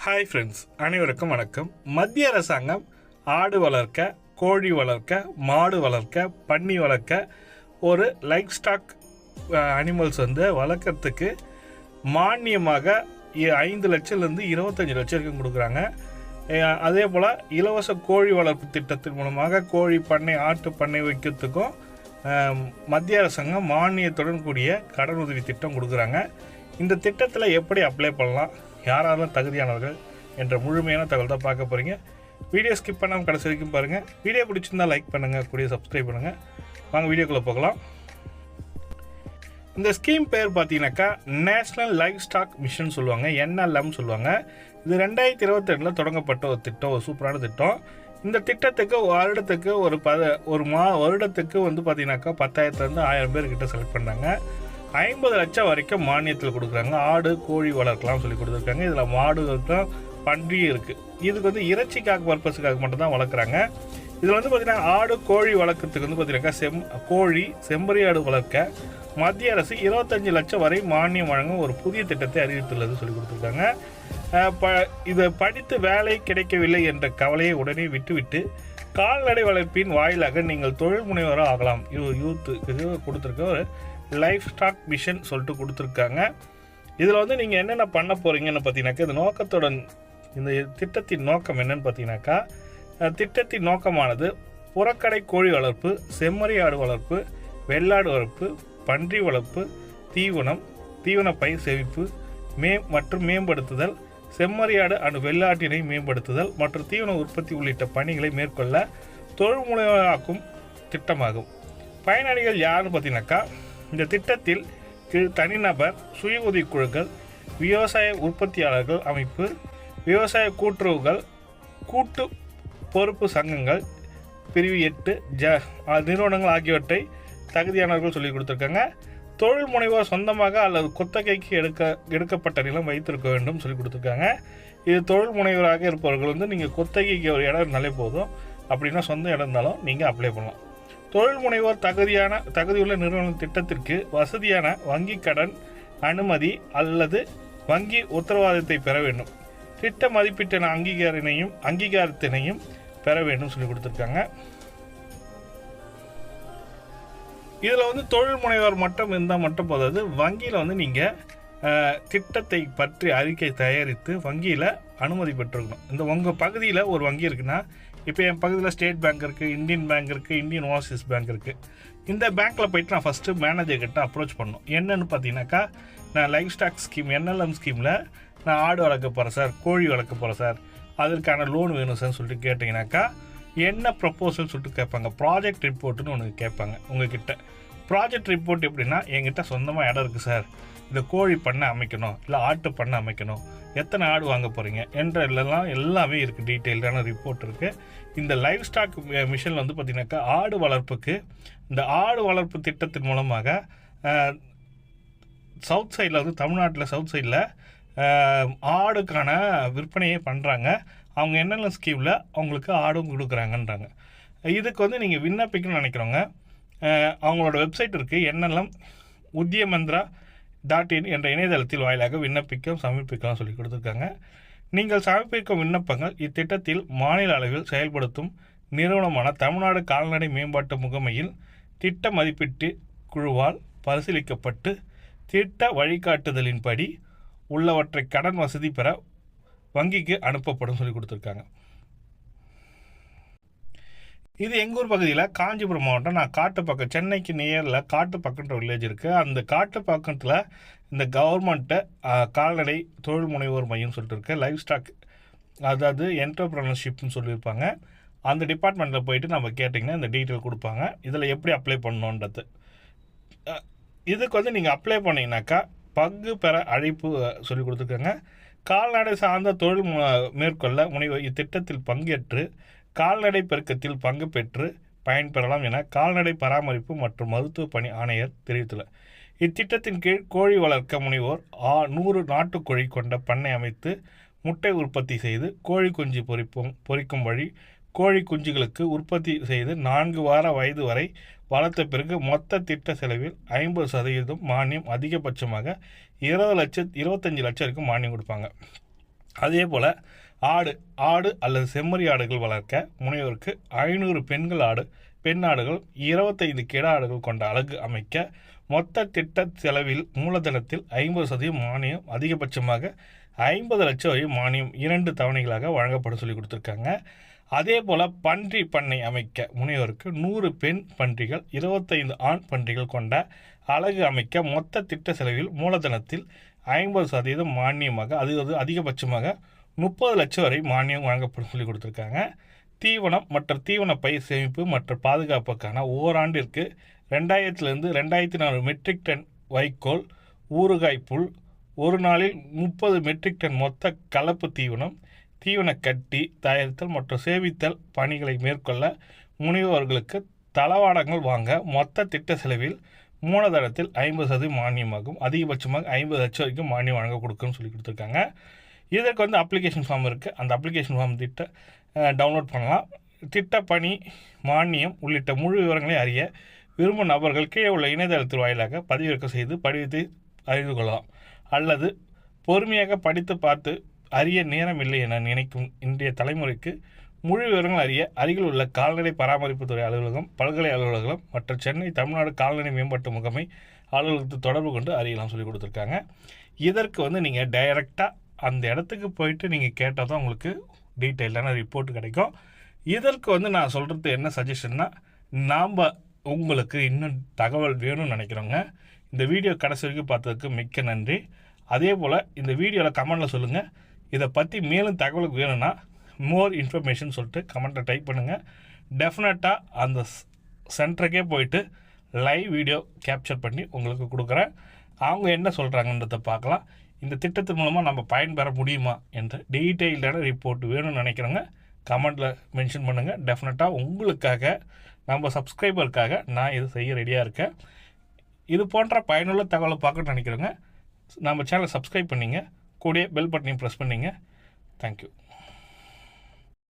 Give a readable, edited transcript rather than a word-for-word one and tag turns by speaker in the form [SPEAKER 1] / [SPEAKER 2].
[SPEAKER 1] Hi friends, அனைவருக்கும் வணக்கம். மத்திய அரசாங்கம் ஆடு வளர்க்க, கோழி வளர்க்க, மாடு வளர்க்க, பன்னி வளர்க்க ஒரு லைஃப் ஸ்டாக் அனிமல்ஸ் வளர்க்குறதுக்கு மானியமாக 5 லட்சம்லேருந்து 25 லட்சம் வரைக்கும் கொடுக்குறாங்க. அதே போல் இலவச கோழி வளர்ப்பு திட்டத்தின் மூலமாக கோழி பண்ணை, ஆட்டு பண்ணை வைக்கிறதுக்கும் மத்திய அரசாங்கம் மானியத்துடன் கூடிய கடன் உதவி திட்டம் கொடுக்குறாங்க. இந்த திட்டத்தில் எப்படி அப்ளை பண்ணலாம், யாரெல்லாம் தகுதியானவர்கள் என்ற முழுமையான தகவல் தான் பார்க்க போகிறீங்க. வீடியோ ஸ்கிப் பண்ணாமல் கடைசி வரைக்கும் பாருங்கள். வீடியோ பிடிச்சிருந்தால் லைக் பண்ணுங்கள், கூடிய சப்ஸ்கிரைப் பண்ணுங்கள். வாங்க வீடியோக்குள்ளே போகலாம். இந்த ஸ்கீம் பேர் பார்த்தீங்கன்னாக்கா நேஷ்னல் லைஃப் ஸ்டாக் மிஷன் சொல்லுவாங்க, NLM சொல்லுவாங்க. இது 2022 தொடங்கப்பட்ட ஒரு திட்டம், ஒரு சூப்பரான திட்டம். இந்த திட்டத்துக்கு வருடத்துக்கு வருடத்துக்கு பார்த்தீங்கன்னாக்கா 10,000 1000 பேர்கிட்ட செலக்ட் பண்ணாங்க. 50 லட்சம் வரைக்கும் மானியத்தில் கொடுக்குறாங்க. ஆடு கோழி வளர்க்கலாம் சொல்லி கொடுத்துருக்காங்க. இதில் மாடுகளுக்கும் பன்றியும் இருக்குது. இதுக்கு இறைச்சிக்காக பர்பஸுக்காக மட்டும்தான் வளர்க்குறாங்க. இதில் பார்த்தீங்கன்னா ஆடு கோழி வளர்க்குறதுக்கு பார்த்தீங்கன்னாக்கா கோழி செம்பரி ஆடு வளர்க்க மத்திய அரசு 25 லட்சம் வரை மானியம் வழங்கும் ஒரு புதிய திட்டத்தை அறிவித்துள்ளது சொல்லி கொடுத்துருக்காங்க. இதை படித்து வேலை கிடைக்கவில்லை என்ற கவலையை உடனே விட்டுவிட்டு கால்நடை வளர்ப்பின் வாயிலாக நீங்கள் தொழில் முனைவராக ஆகலாம். யூத்துக்கு கொடுத்துருக்க ஒரு லைஃப் ஸ்டாக் மிஷன் சொல்லிட்டு கொடுத்துருக்காங்க. இதில் நீங்கள் என்னென்ன பண்ண போகிறீங்கன்னு பார்த்தீங்கன்னாக்கா, இந்த திட்டத்தின் நோக்கம் என்னன்னு பார்த்தீங்கன்னாக்கா, திட்டத்தின் நோக்கமானது புறக்கடை கோழி வளர்ப்பு, செம்மறி ஆடு வளர்ப்பு, வெள்ளாடு வளர்ப்பு, பன்றி வளர்ப்பு, தீவன பயிர் செவிப்பு மற்றும் மேம்படுத்துதல், செம்மறியாடு வெள்ளாட்டினை மேம்படுத்துதல் மற்றும் தீவன உற்பத்தி உள்ளிட்ட பணிகளை மேற்கொள்ள தொழில் முனைவாக்கும் திட்டமாகும். பயனாளிகள் யாருன்னு பார்த்தீங்கன்னாக்கா, இந்த திட்டத்தில் தனிநபர், சுய உதவிக்குழுக்கள், விவசாய உற்பத்தியாளர்கள் அமைப்பு, விவசாய கூட்டுறவுகள், கூட்டு பொறுப்பு சங்கங்கள், பிரிவு 8 நிறுவனங்கள் ஆகியவற்றை தகுதியானவர்கள் சொல்லி கொடுத்துருக்காங்க. தொழில் முனைவோர் சொந்தமாக அல்லது குத்தகைக்கு எடுக்கப்பட்ட நிலம் வைத்திருக்க வேண்டும் சொல்லி கொடுத்துருக்காங்க. இது தொழில் முனைவராக இருப்பவர்கள் நீங்கள் குத்தகைக்கு ஒரு இடம் இருந்தாலே போதும், அப்படின்னா சொந்த இடம் இருந்தாலும் நீங்கள் அப்ளை பண்ணலாம். தொழில் முனைவோர் தகுதியுள்ள நிறுவன திட்டத்திற்கு வசதியான வங்கி கடன் அனுமதி அல்லது வங்கி உத்தரவாதத்தை பெற வேண்டும். திட்ட மதிப்பீட்டின அங்கீகாரத்தினையும் பெற வேண்டும் சொல்லி கொடுத்துருக்காங்க. இதில் தொழில் முனைவோர் மட்டும் இருந்தால் மட்டும் போதாது. வங்கியில் நீங்கள் திட்டத்தை பற்றி அறிக்கை தயாரித்து வங்கியில் அனுமதி பெற்றிருக்கணும். இந்த உங்கள் பகுதியில் ஒரு வங்கி இருக்குன்னா, இப்போ என் பகுதியில் ஸ்டேட் பேங்க் இருக்குது, இந்தியன் பேங்க் இருக்குது, இந்தியன் ஓவர்சீஸ் பேங்க் இருக்குது. இந்த பேங்க்கில் போய்ட்டு நான் ஃபஸ்ட்டு மேனேஜர்கிட்ட அப்ரோச் பண்ணணும். என்னென்னு பார்த்தீங்கன்னாக்கா, நான் லைஃப் ஸ்டாக் ஸ்கீம் NLM ஸ்கீமில் நான் ஆடு வளர்க்க போகிறேன் சார், கோழி வளர்க்க போகிறேன் சார், அதற்கான லோன் வேணும் சார்னு சொல்லிட்டு கேட்டிங்கனாக்கா என்ன ப்ரப்போசல் சொல்லிட்டு கேட்பாங்க. ப்ராஜெக்ட் ரிப்போர்ட்டுன்னு ஒன்று கேட்பாங்க உங்ககிட்ட. ப்ராஜெக்ட் ரிப்போர்ட் எப்படின்னா, என்கிட்ட சொந்தமாக இடம் இருக்குது சார், இந்த கோழி பண்ணை அமைக்கணும், இல்லை ஆட்டு பண்ணை அமைக்கணும், எத்தனை ஆடு வாங்க போகிறீங்க என்ற எல்லாமே இருக்குது. டீட்டெயில்டான ரிப்போர்ட் இருக்குது. இந்த லைஃப் ஸ்டாக் மிஷனில் பார்த்தீங்கன்னாக்கா ஆடு வளர்ப்புக்கு இந்த ஆடு வளர்ப்பு திட்டத்தின் மூலமாக சவுத் சைடில் தமிழ்நாட்டில் சவுத் சைடில் ஆடுக்கான விற்பனையே பண்ணுறாங்க. அவங்க என்னென்ன ஸ்கீமில் அவங்களுக்கு ஆடும் கொடுக்குறாங்கன்றாங்க. இதுக்கு நீங்கள் விண்ணப்பிக்கணும்னு நினைக்கிறவங்க அவங்களோட வெப்சைட் இருக்குது, NLM udyamandra.in என்ற இணையதளத்தில் வாயிலாக சமர்ப்பிக்கலாம் சொல்லி கொடுத்துருக்காங்க. நீங்கள் சமர்ப்பிக்கும் விண்ணப்பங்கள் இத்திட்டத்தில் மாநில அளவில் செயல்படுத்தும் நிறுவனமான தமிழ்நாடு கால்நடை மேம்பாட்டு முகமையில் திட்ட மதிப்பீட்டு குழுவால் பரிசீலிக்கப்பட்டு திட்ட வழிகாட்டுதலின்படி உள்ளவற்றை கடன் வசதி பெற வங்கிக்கு அனுப்பப்படும் சொல்லி கொடுத்துருக்காங்க. இது எங்கூர் பகுதியில் காஞ்சிபுரம் மாவட்டம். நான் காட்டுப்பாக்கம், சென்னைக்கு நியரில் காட்டுப்பாக்கன்ற வில்லேஜ் இருக்குது. அந்த காட்டுப்பாக்கத்தில் இந்த கவர்மெண்ட்டு கால்நடை தொழில் முனைவோர் மையம் சொல்லிட்டு இருக்கு. லைஃப் ஸ்டாக், அதாவது என்டர்பிரனர்ஷிப்னு சொல்லியிருப்பாங்க. அந்த டிபார்ட்மெண்ட்டில் போயிட்டு நம்ம கேட்டிங்கன்னா இந்த டீட்டெயில் கொடுப்பாங்க. இதில் எப்படி அப்ளை பண்ணணுன்றது. இதுக்கு நீங்கள் அப்ளை பண்ணிங்கனாக்கா பங்கு பெற அழைப்பு சொல்லி கொடுத்துருக்காங்க. கால்நடை சார்ந்த தொழில் மேற்கொள்ள முனைவோர் இத்திட்டத்தில் பங்கேற்று கால்நடை பெருக்கத்தில் பங்கு பெற்று பயன்பெறலாம் என கால்நடை பராமரிப்பு மற்றும் மருத்துவ பணி ஆணையர் தெரிவித்துள்ளார். இத்திட்டத்தின் கீழ் கோழி வளர்க்க முனைவோர் 100 நாட்டுக்கோழி கொண்ட பண்ணை அமைத்து முட்டை உற்பத்தி செய்து கோழி குஞ்சு பொரிக்கும் வழி கோழி குஞ்சுகளுக்கு உற்பத்தி செய்து 4 வார வயது வரை வளர்த்த பிறகு மொத்த திட்ட செலவில் 50% மானியம், அதிகபட்சமாக 25 லட்சம் வரைக்கும் மானியம் கொடுப்பாங்க. அதே போல் ஆடு அல்லது செம்மறி ஆடுகள் வளர்க்க முனைவோருக்கு 500 பெண் ஆடுகள் 25 கிடா ஆடுகள் கொண்ட அலகு அமைக்க மொத்த திட்ட செலவில் மூலதனத்தில் 50% மானியம், அதிகபட்சமாக 50 லட்சம் வரை மானியம் 2 தவணைகளாக வழங்கப்படும் சொல்லி கொடுத்துருக்காங்க. அதே போல் பன்றி பண்ணை அமைக்க முனைவோருக்கு 100 பெண் பன்றிகள் 25 ஆண் பன்றிகள் கொண்ட அலகு அமைக்க மொத்த திட்ட செலவில் மூலதனத்தில் 50% மானியமாக, அது அதிகபட்சமாக 30 லட்சம் வரை மானியம் வழங்கப்படும் சொல்லி கொடுத்துருக்காங்க. தீவனம் மற்றும் தீவன பயிர் சேமிப்பு மற்றும் பாதுகாப்புக்கான ஓராண்டிற்கு 2000 2400 மெட்ரிக் டன் வைக்கோல், ஊறுகாய் புல், ஒரு நாளில் 30 மெட்ரிக் டன் மொத்த கலப்பு தீவனம், தீவன கட்டி தயாரித்தல் மற்றும் சேமித்தல் பணிகளை மேற்கொள்ள முனைவோர்களுக்கு தளவாடங்கள் வாங்க மொத்த திட்ட செலவில் மூலதனத்தில் 50% மானியமாகும், அதிகபட்சமாக 50 லட்சம் வரைக்கும் மானியம் வழங்க கொடுக்குன்னு சொல்லி கொடுத்துருக்காங்க. இதற்கு அப்ளிகேஷன் ஃபார்ம் இருக்குது. அந்த அப்ளிகேஷன் ஃபார்ம் டவுன்லோட் பண்ணலாம். திட்டப்பணி, மானியம் உள்ளிட்ட முழு விவரங்களை அறிய விரும்பும் நபர்கள் கீழே உள்ள இணையதளத்தின் வாயிலாக பதிவிறக்கம் செய்து படிவத்தை அறிந்து கொள்ளலாம். அல்லது பொறுமையாக படித்து பார்த்து அறிய நேரமில்லை என நினைக்கும் இன்றைய தலைமுறைக்கு முழு விவரங்கள் அறிய அருகில் உள்ள கால்நடை பராமரிப்புத்துறை அலுவலகம், பல்கலை அலுவலகம் மற்றும் சென்னை தமிழ்நாடு கால்நடை மேம்பாட்டு முகமை அலுவலகத்தை தொடர்பு கொண்டு அறியலாம் சொல்லி கொடுத்துருக்காங்க. இதற்கு நீங்கள் டைரெக்டாக அந்த இடத்துக்கு போயிட்டு நீங்கள் கேட்டால் தான் உங்களுக்கு டீட்டெயிலான ரிப்போர்ட் கிடைக்கும். இதற்கு நான் சொல்கிறது என்ன சஜஷன்னா, நாம் உங்களுக்கு இன்னும் தகவல் வேணும்னு நினைக்கிறோங்க. இந்த வீடியோ கடைசி வரைக்கும் பார்த்ததுக்கு மிக்க நன்றி. அதே போல் இந்த வீடியோவில் கமெண்டில் சொல்லுங்கள், இதை பற்றி மேலும் தகவலுக்கு வேணும்னா மோர் இன்ஃபர்மேஷன் சொல்லிட்டு கமெண்ட்டில் டைப் பண்ணுங்கள். டெஃபினட்டாக அந்த சென்டருக்கே போயிட்டு லைவ் வீடியோ கேப்சர் பண்ணி உங்களுக்கு கொடுக்குறேன். அவங்க என்ன சொல்கிறாங்கன்றதை பார்க்கலாம். இந்த திட்டத்தின் மூலமாக நம்ம பயன்பெற முடியுமா என்ற டீட்டெயில்டான ரிப்போர்ட் வேணும்னு நினைக்கிறோங்க. கமெண்டில் மென்ஷன் பண்ணுங்கள். டெஃபினட்டாக உங்களுக்காக, நம்ம சப்ஸ்கிரைபருக்காக நான் இது செய்ய ரெடியாக இருக்கேன். இது போன்ற பயனுள்ள தகவலை பார்க்கணும்னு நினைக்கிறோங்க. நம்ம சேனலை சப்ஸ்கிரைப் பண்ணிங்க, கூடயே பெல் பட்டனையும் ப்ரெஸ் பண்ணிங்க. தேங்க்யூ.